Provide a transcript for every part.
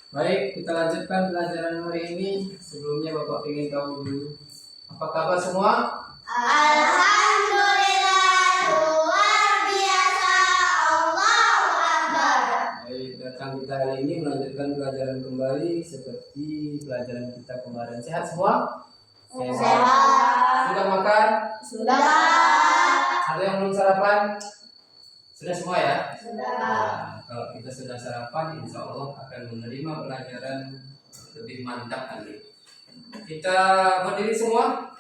Baik, kita lanjutkan pelajaran hari ini. Sebelumnya Bapak ingin tahu dulu, apa kabar semua? Alhamdulillah, luar biasa, Allahu Akbar. Baik, datang kita hari ini melanjutkan pelajaran kembali seperti pelajaran kita kemarin. Sehat semua? Sehat. Sudah makan? Sudah. Ada yang belum sarapan? Sudah semua ya? Sudah. Nah, kalau kita sudah sarapan, insya Allah akan menerima pelajaran lebih mantap lagi. Kita berdiri semua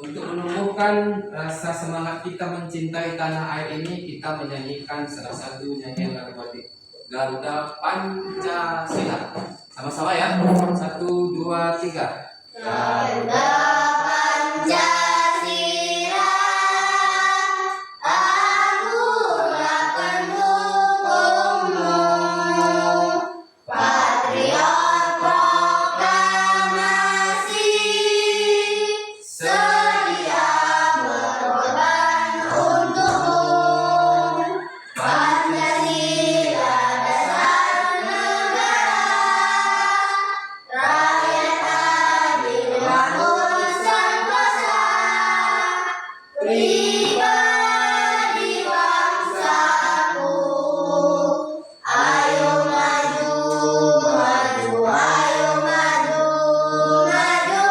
untuk menumbuhkan rasa semangat kita mencintai tanah air ini. Kita menyanyikan salah satu nyanyian lagu batik Garuda Pancasila. Sama-sama ya. 1, 2, 3. Garuda Pancasila, akulah pendukungmu, patriot proklamasi, sedia berkorban untukmu. Pancasila dasar negara, rakyat adil makmur sentosa, pribadi bangsaku. Ayo maju, maju, ayo maju, maju,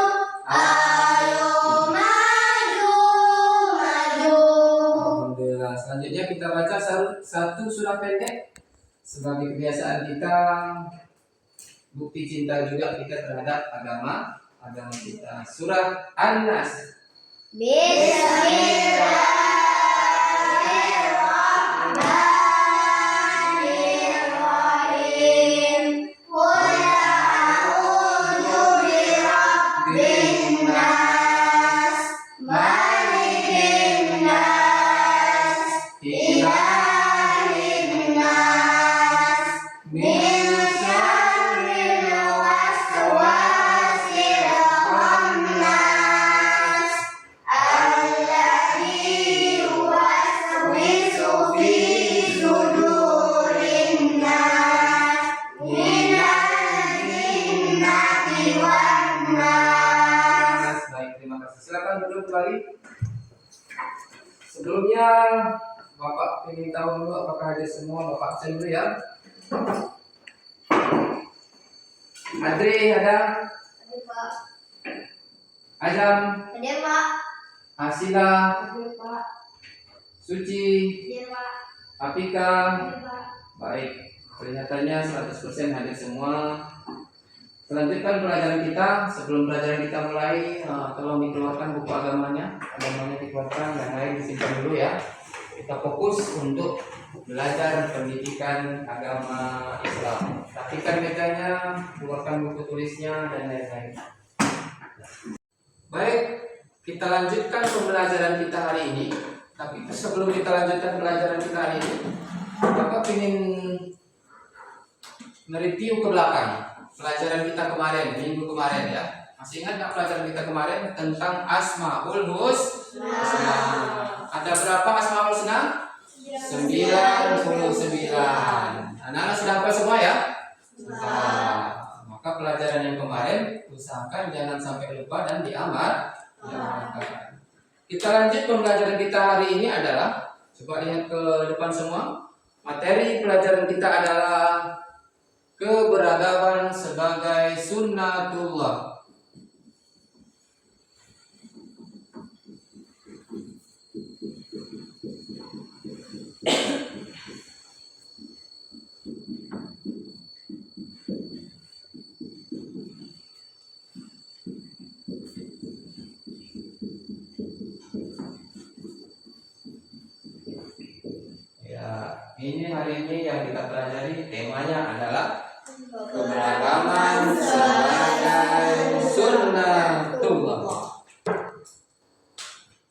ayo maju, maju. Alhamdulillah. Selanjutnya kita baca satu surah pendek sebagai kebiasaan kita, bukti cinta juga kita terhadap agama kita. Surah An-Nas. Bismillahirrahmanirrahim. Qul a'udzu birabbin nas, malikin nas, ilahin nas, min syarril waswasil khannas, alladzi yuwaswisu fi sudurin nas, minal jinnati wan nas. Baik, terima kasih. Silakan duduk kembali. Sebelumnya Bapak ingin tahu dulu apakah ada semua. Bapak absen dulu ya. Adri ada, Ada Pak. Azam, Ada Pak. Asila, Ada Pak. Suci, Ada Pak. Apika. Ada Pak. Baik, kelihatannya 100% hadir semua. Selanjutkan pelajaran kita. Sebelum pelajaran kita mulai, tolong dikeluarkan buku agamanya dikeluarkan, yang lain disimpan dulu ya. Kita fokus untuk belajar pendidikan agama Islam. Rapikan mejanya, keluarkan buku tulisnya dan lain-lain. Baik, kita lanjutkan pembelajaran kita hari ini. Tapi sebelum kita lanjutkan pelajaran kita hari ini, Bapak ingin mereview ke belakang pelajaran kita kemarin, minggu kemarin ya. Masih ingat nggak pelajaran kita kemarin tentang Asmaul Husna? Ada berapa Asmaul Husna? 99. Anak-anak sudah hafal semua ya? Sudah. Maka pelajaran yang kemarin usahakan jangan sampai lupa dan diamalkan. Kita lanjut pembelajaran kita hari ini adalah, coba lihat ke depan semua. Materi pelajaran kita adalah keberagaman sebagai sunnatullah. Ya, ini hari ini yang kita pelajari temanya adalah keberagaman sebagai sunnatullah.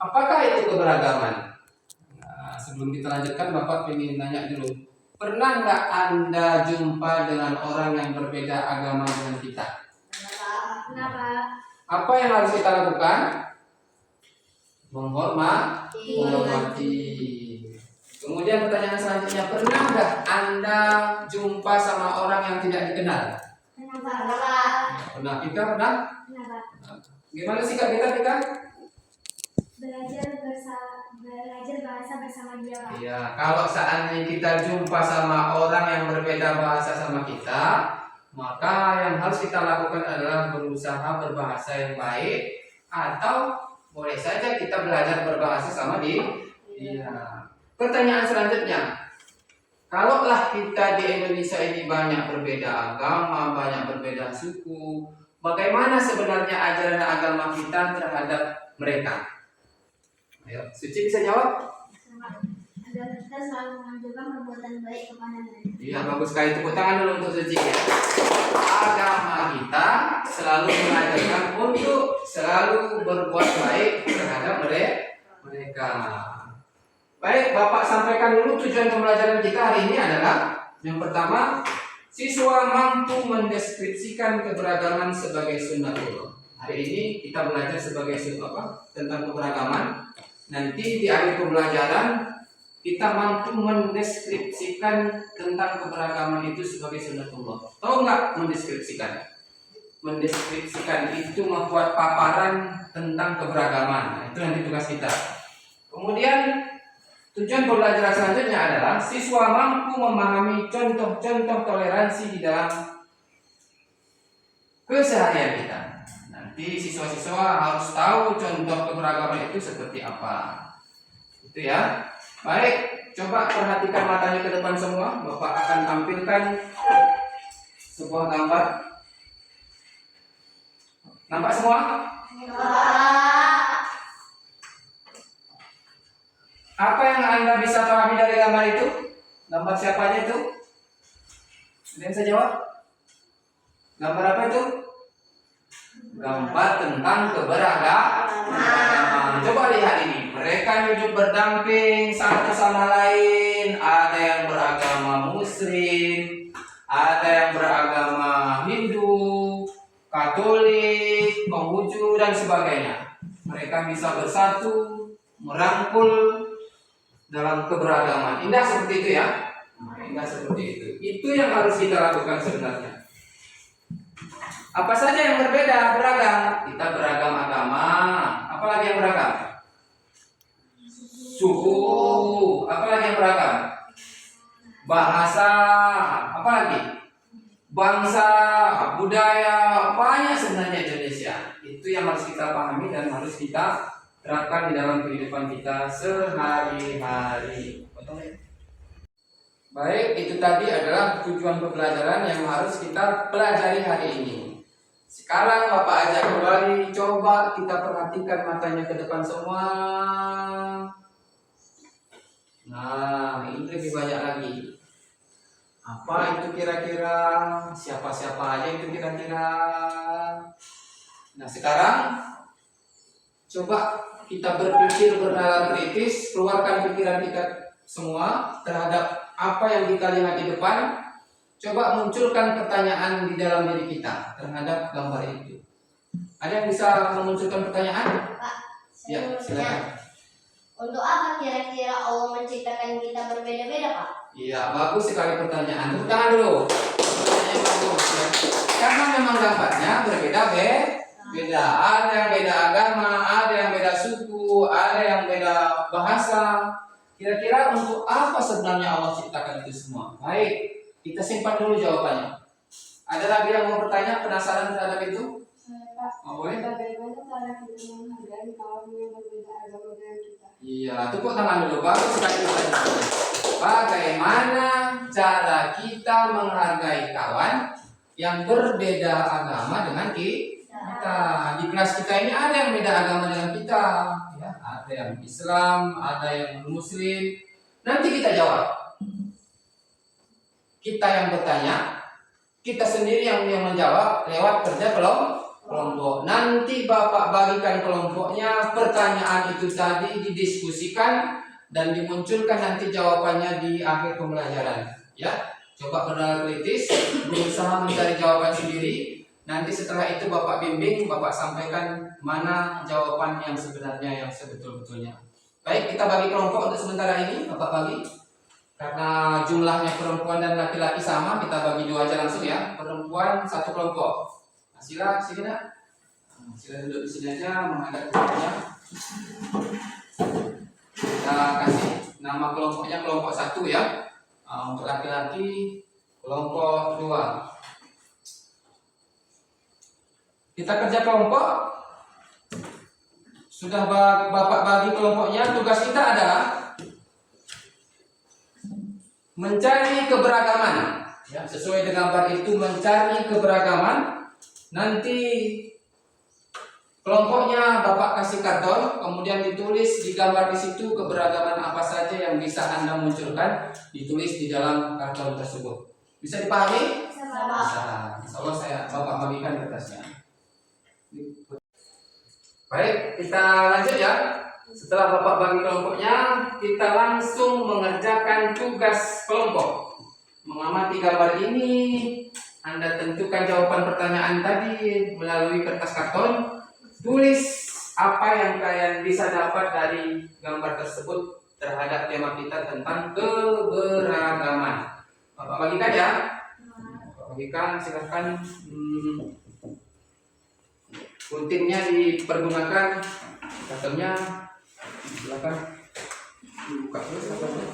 Apakah itu keberagaman? Nah, sebelum kita lanjutkan, Bapak ingin nanya dulu. Pernah nggak Anda jumpa dengan orang yang berbeda agama dengan kita? Kenapa? Apa yang harus kita lakukan? Menghormati. Kemudian pertanyaan selanjutnya, pernah nggak Anda jumpa sama orang yang tidak dikenal? Kenapa? Pak. Pernah. Kita pernah? Kenapa? Gimana sikap kita? Belajar bahasa bersama dia, Pak. Iya, kalau seandainya kita jumpa sama orang yang berbeda bahasa sama kita, maka yang harus kita lakukan adalah berusaha berbahasa yang baik, atau boleh saja kita belajar berbahasa sama dia. Iya. Pertanyaan selanjutnya, kalaulah kita di Indonesia ini banyak berbeda agama, banyak berbeda suku, bagaimana sebenarnya ajaran agama kita terhadap mereka? Ayo, Suci bisa jawab? Agar kita selalu mengajarkan perbuatan baik kepada mereka. Iya, bagus sekali. Tepuk tangan dulu untuk Suci ya. Agama kita selalu mengajarkan untuk selalu berbuat baik terhadap mereka. Baik, Bapak sampaikan dulu tujuan pembelajaran kita hari ini adalah yang pertama, siswa mampu mendeskripsikan keberagaman sebagai sunnatullah. Hari ini kita belajar sebagai tentang keberagaman. Nanti di akhir pembelajaran kita mampu mendeskripsikan tentang keberagaman itu sebagai sunnatullah. Tahu nggak mendeskripsikan? Mendeskripsikan itu membuat paparan tentang keberagaman. Nah, itu nanti tugas kita. Kemudian tujuan pembelajaran selanjutnya adalah siswa mampu memahami contoh-contoh toleransi di dalam keseharian kita. Nanti siswa-siswa harus tahu contoh keberagaman itu seperti apa. Itu ya. Baik, coba perhatikan matanya ke depan semua. Bapak akan tampilkan sebuah gambar. Nampak semua? Apa yang Anda bisa pahami dari gambar itu? Gambar siapa aja itu? Ada yang bisa jawab? Gambar apa itu? Gambar tentang keberagaman. Coba lihat ini. Mereka hidup berdamping satu sama lain. Ada yang beragama Muslim, ada yang beragama Hindu, Katolik, Konghucu dan sebagainya. Mereka bisa bersatu, merangkul dalam keberagaman. Indah seperti itu ya. Indah seperti itu. Itu yang harus kita lakukan sebenarnya. Apa saja yang berbeda, beragam? Kita beragam agama. Apalagi yang beragam? Suku. Apalagi yang beragam? Bahasa. Apalagi? Bangsa, budaya. Banyak sebenarnya Indonesia. Itu yang harus kita pahami dan harus kita terapkan di dalam kehidupan kita sehari-hari. Baik, itu tadi adalah tujuan pembelajaran yang harus kita pelajari hari ini. Sekarang Bapak ajak kembali, coba kita perhatikan matanya ke depan semua. Nah, ini lebih banyak lagi. Apa itu kira-kira? Siapa-siapa aja itu kira-kira? Nah, sekarang coba kita berpikir bernalar kritis, keluarkan pikiran kita semua terhadap apa yang kita lihat di depan. Coba munculkan pertanyaan di dalam diri kita terhadap gambar itu. Ada yang bisa memunculkan pertanyaan? Pak, Ya, silakan. Untuk apa kira-kira Allah menciptakan kita berbeda-beda, Pak? Iya, bagus sekali pertanyaan. Tepuk tangan dulu. Pertanyaan bagus ya. Karena memang gambarnya berbeda-beda. Ada yang beda agama, ada yang beda suku, ada yang beda bahasa. Kira-kira untuk apa sebenarnya Allah ciptakan itu semua? Baik, kita simpan dulu jawabannya. Ada lagi yang mau bertanya, penasaran terhadap itu? Pak, boleh? bagaimana cara kita menghargai kawan yang berbeda agama dengan kita? Iya, tepuk tangan dulu. Bagus sekali pertanyaannya. Bagaimana cara kita menghargai kawan yang berbeda agama dengan kita? Di kelas kita ini ada yang beda agama dengan kita, ya, ada yang Islam, ada yang Muslim. Nanti kita jawab. Kita yang bertanya, kita sendiri yang menjawab lewat kerja kelompok. Nanti Bapak bagikan kelompoknya pertanyaan itu tadi didiskusikan dan dimunculkan nanti jawabannya di akhir pembelajaran. Ya, coba bernalar kritis, berusaha mencari jawaban sendiri. Nanti setelah itu Bapak bimbing, Bapak sampaikan mana jawaban yang sebenarnya yang sebetul-betulnya. Baik, kita bagi kelompok untuk sementara ini. Bapak bagi. Karena jumlahnya perempuan dan laki-laki sama, kita bagi dua aja langsung ya. Perempuan satu kelompok. Nah, sila sini nak. Nah, sila duduk di sini aja menghadap ke saya. Kita kasih nama kelompoknya kelompok satu ya. Untuk laki-laki kelompok 2. Kita kerja kelompok. Sudah Bapak bagi kelompoknya. Tugas kita adalah mencari keberagaman. Ya, sesuai dengan gambar itu mencari keberagaman. Nanti kelompoknya Bapak kasih karton, kemudian ditulis di gambar di situ keberagaman apa saja yang bisa Anda munculkan, ditulis di dalam karton tersebut. Bisa dipahami? Bisa. Insya Allah Bapak bagikan kertasnya. Baik, kita lanjut ya. Setelah Bapak bagi kelompoknya, kita langsung mengerjakan tugas kelompok. Mengamati gambar ini, Anda tentukan jawaban pertanyaan tadi melalui kertas karton. Tulis apa yang kalian bisa dapat dari gambar tersebut terhadap tema kita tentang keberagaman. Bapak bagikan ya. Bapak bagikan, silahkan. Guntingnya dipergunakan, kartonnya silakan dibuka terus kartonnya.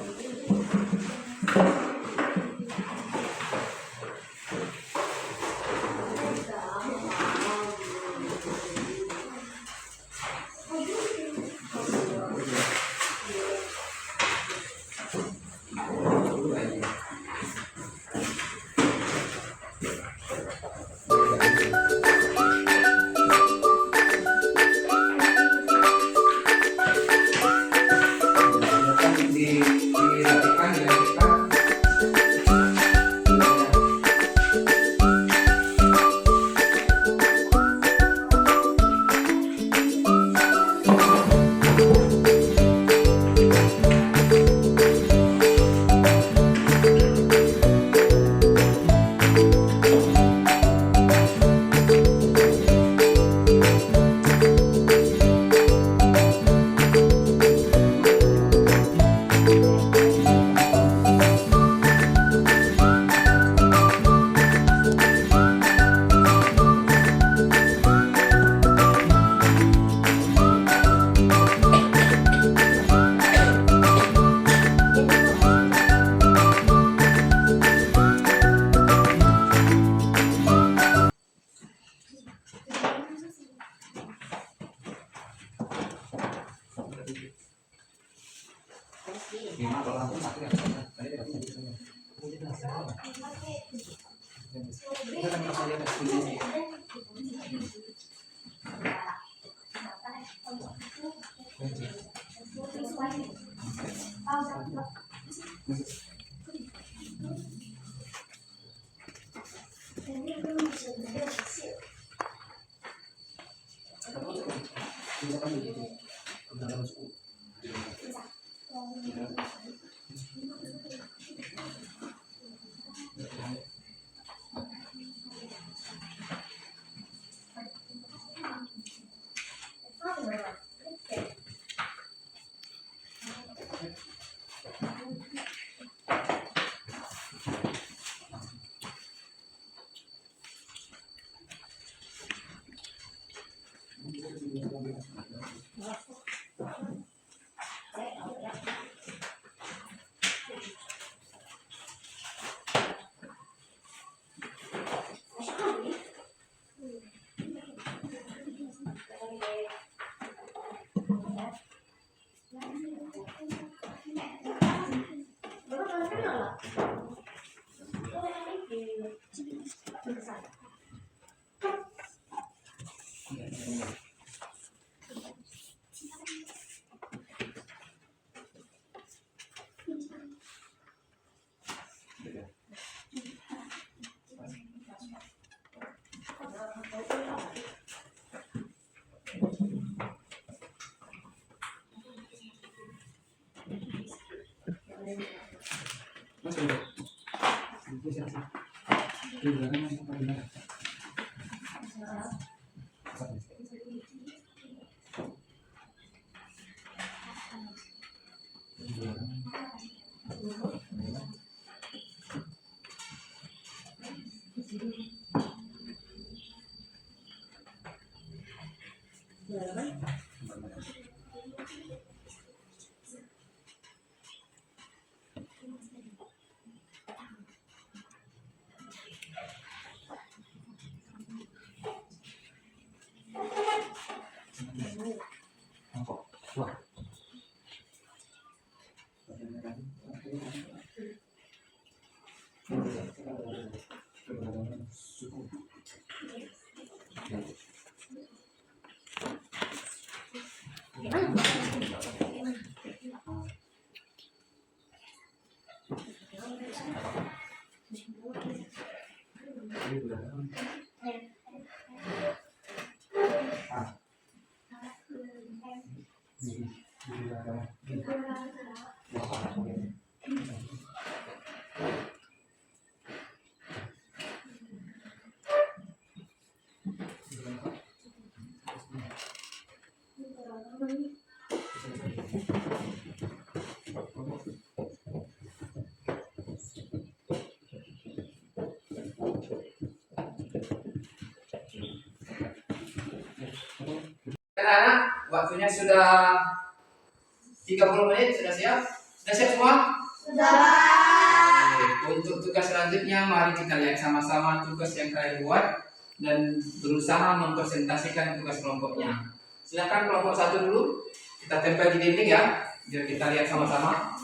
Dirapikan dengan kita. Anak-anak, waktunya sudah 30 menit, sudah siap? Sudah siap semua? Sudah. Oke, untuk tugas selanjutnya, mari kita lihat sama-sama tugas yang kalian buat dan berusaha mempresentasikan tugas kelompoknya. Silakan kelompok 1 dulu, kita tempel di dinding ya, biar kita lihat sama-sama.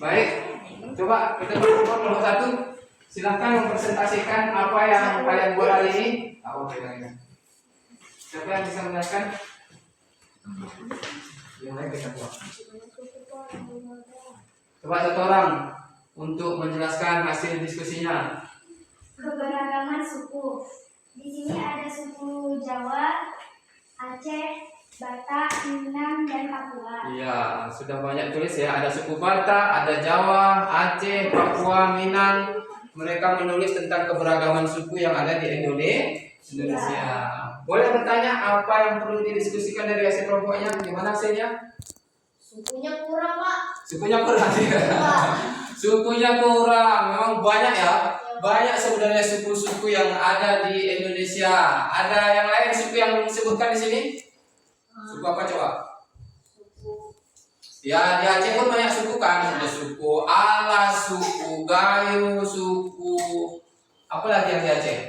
Baik, coba kita kelompok 1. Silahkan mempresentasikan apa yang kalian buat hari ini. Siapa yang bisa menjelaskan? Yang lain bisa buat. Coba satu orang untuk menjelaskan hasil diskusinya. Keberagaman suku. Di sini ada suku Jawa, Aceh, Batak, Minang, dan Papua. Iya, sudah banyak tulis ya. Ada suku Batak, ada Jawa, Aceh, Papua, Minang. Mereka menulis tentang keberagaman suku yang ada di Indonesia. Boleh bertanya apa yang perlu didiskusikan dari hasil kelompoknya? Gimana hasilnya? Sukunya kurang, Pak. Sukunya kurang ya. Sukunya kurang. Memang banyak ya. Banyak sebenarnya suku-suku yang ada di Indonesia. Ada yang lain suku yang disebutkan di sini? Suku apa coba? Ya, di Aceh pun banyak suku kan. Ada suku Alas, suku Gayo, suku apa lagi yang di Aceh?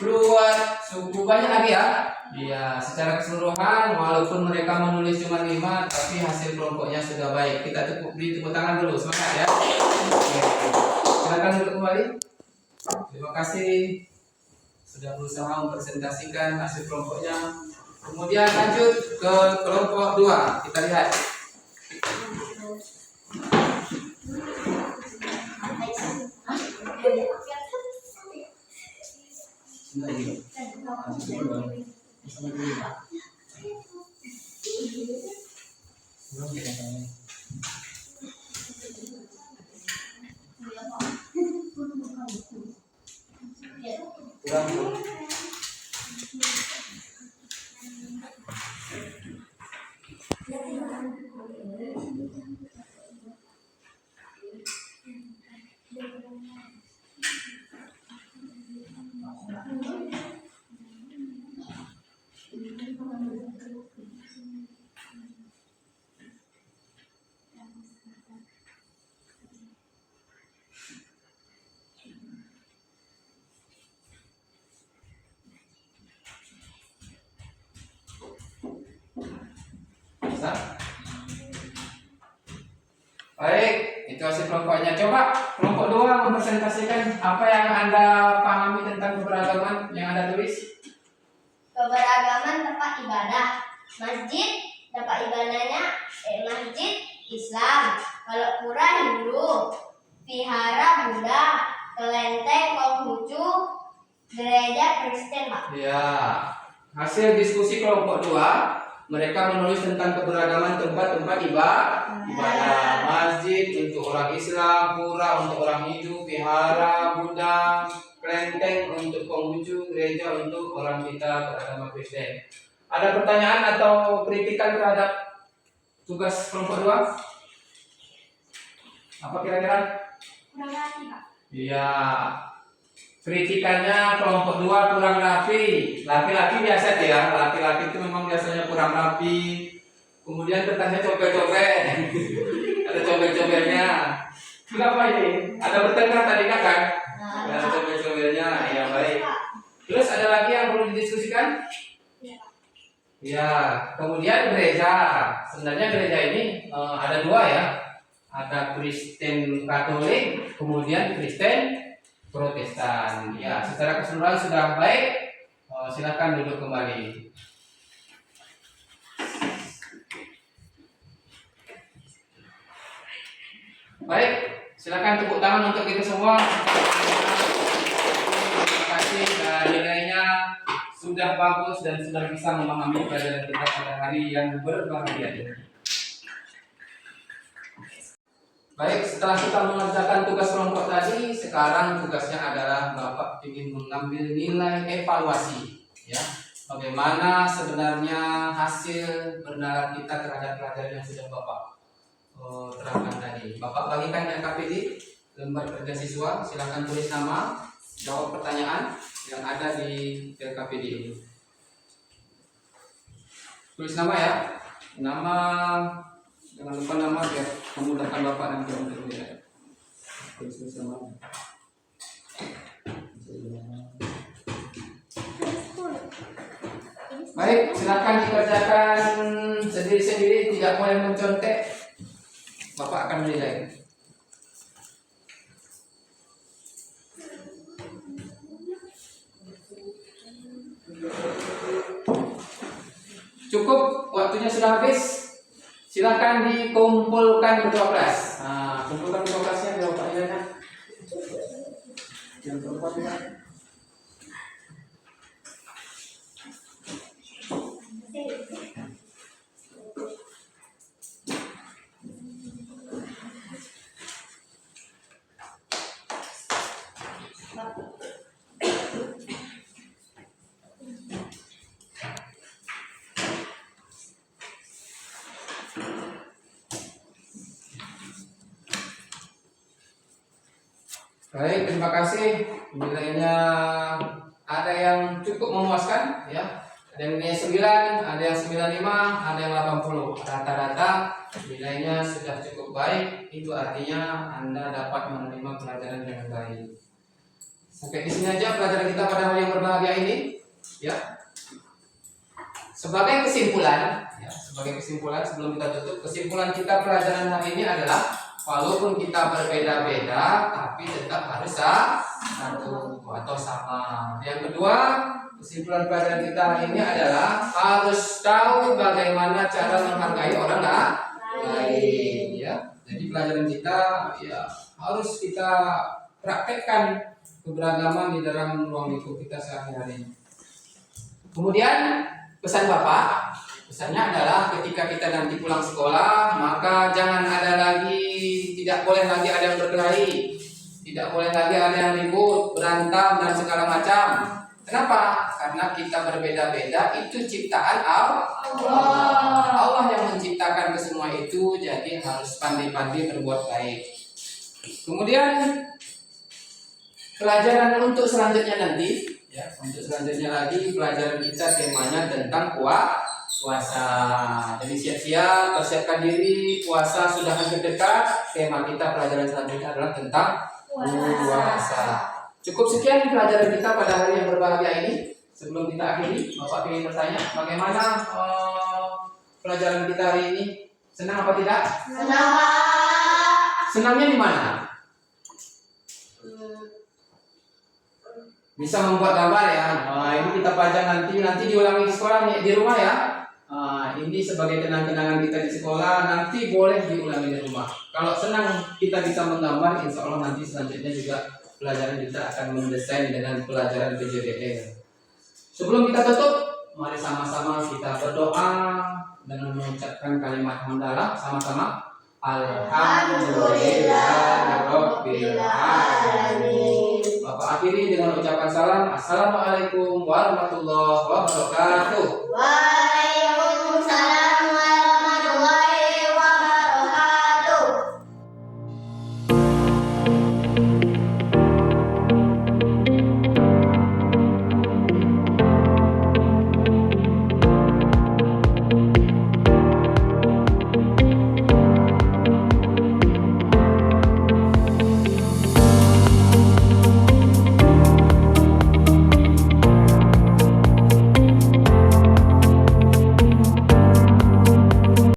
Pluat, suku banyak lagi ya. Iya, secara keseluruhan walaupun mereka menulis cuma 5, tapi hasil kelompoknya sudah baik. Kita beri tepuk tangan dulu, semangat ya. Oke. Silakan duduk kembali. Terima kasih sudah berusaha mempresentasikan hasil kelompoknya. Kemudian lanjut ke kelompok 2. Kita lihat. Baik, itu hasil kelompoknya. Coba kelompok 2 mempresentasikan apa yang Anda pahami tentang keberagaman yang Anda tulis. Keberagaman tempat ibadah, masjid, tempat ibadahnya masjid Islam, kalau pura Hindu, vihara Buddha, kelenteng Konghucu, gereja Kristen, Pak. Ya, hasil diskusi kelompok 2, mereka menulis tentang keberagaman tempat-tempat ibadah, masjid untuk orang Islam, pura untuk orang Hindu, vihara Buddha, kelenteng untuk Konghucu, gereja untuk orang kita beragama Kristen. Ada pertanyaan atau kritikan terhadap tugas kelompok 2? Apa kira-kira? Kurang rapi, Pak. Iya. Kritikannya kelompok 2 kurang rapi. Laki-laki biasa ya, laki-laki itu memang biasanya kurang rapi. Kemudian kertasnya copet-copet. Ada copet-copetnya. Kenapa ini? Ada bertengkar tadi kan? Ada copet-copetnya. Ya baik. Terus ada lagi yang perlu didiskusikan? Iya, Pak. Ya, kemudian gereja. Sebenarnya gereja ini ada 2 ya. Ada Kristen Katolik, kemudian Kristen Protestan. Ya, secara keseluruhan sudah baik. Silakan duduk kembali. Baik, silakan tepuk tangan untuk kita semua. Terima kasih, nilainya sudah bagus dan sudah bisa memahami pelajaran kita pada hari yang berbahagia ini. Baik, setelah kita mengerjakan tugas kelompok tadi, sekarang tugasnya adalah Bapak ingin mengambil nilai evaluasi, ya. Bagaimana sebenarnya hasil bernalar kita terhadap pelajaran yang sudah Bapak terangkan tadi. Bapak bagikan LKPD, lembar kerja siswa, silakan tulis nama, jawab pertanyaan yang ada di LKPD ini. Tulis nama ya, nama. Jangan lupa nama biar memudahkan Bapak nanti untuk melihat. Tulis nama. Baik, silakan dikerjakan sendiri-sendiri, tidak boleh mencontek. Bapak akan menilai. Cukup, waktunya sudah habis. Silakan dikumpulkan kedua kelas. Nah, kumpulkan kedua kelasnya biar Bapak nilainya. Yang keempat ya. Baik, terima kasih. Nilainya ada yang cukup memuaskan, ya. Ada yang nilai 9, ada yang 95, ada yang 80. Rata-rata nilainya sudah cukup baik. Itu artinya Anda dapat menerima pelajaran dengan baik. Sampai di sini aja pelajaran kita pada hari yang berbahagia ini, ya. Sebagai kesimpulan, sebelum kita tutup, kesimpulan kita pelajaran hari ini adalah walaupun kita berbeda-beda, tapi tetap harus satu atau sama. Yang kedua, kesimpulan pelajaran kita hari ini adalah harus tahu bagaimana cara menghargai orang lain. Ya, jadi pelajaran kita ya harus kita praktekkan keberagaman di dalam ruang lingkup kita sehari-hari. Kemudian pesan Bapak. Pesannya adalah ketika kita nanti pulang sekolah, maka jangan ada lagi, tidak boleh lagi ada yang berkelahi, tidak boleh lagi ada yang ribut, berantem dan segala macam. Kenapa? Karena kita berbeda-beda, itu ciptaan Allah. Allah yang menciptakan kesemua itu, jadi harus pandai-pandai berbuat baik. Kemudian pelajaran untuk selanjutnya nanti, ya, untuk selanjutnya lagi pelajaran kita temanya tentang puasa. Jadi siap-siap, persiapkan diri, puasa sudah hampir dekat. Tema kita pelajaran selanjutnya adalah tentang puasa. Cukup sekian pelajaran kita pada hari yang berbahagia ini. Sebelum kita akhiri, Bapak ingin bertanya, bagaimana pelajaran kita hari ini? Senang apa tidak? Senang. Senangnya di mana? Bisa membuat gambar ya. Ini kita pajang nanti diulangi di sekolah, di rumah ya. ini sebagai kenang-kenangan kita di sekolah, nanti boleh diulangi di rumah. Kalau senang kita bisa menggambar, insya Allah nanti selanjutnya juga pelajaran kita akan mendesain dengan pelajaran PJDE. Sebelum kita tutup, mari sama-sama kita berdoa dengan mengucapkan kalimat hamdalah sama-sama. Alhamdulillahirabbil alamin. Bapak akhiri dengan ucapan salam. Assalamualaikum warahmatullahi wabarakatuh.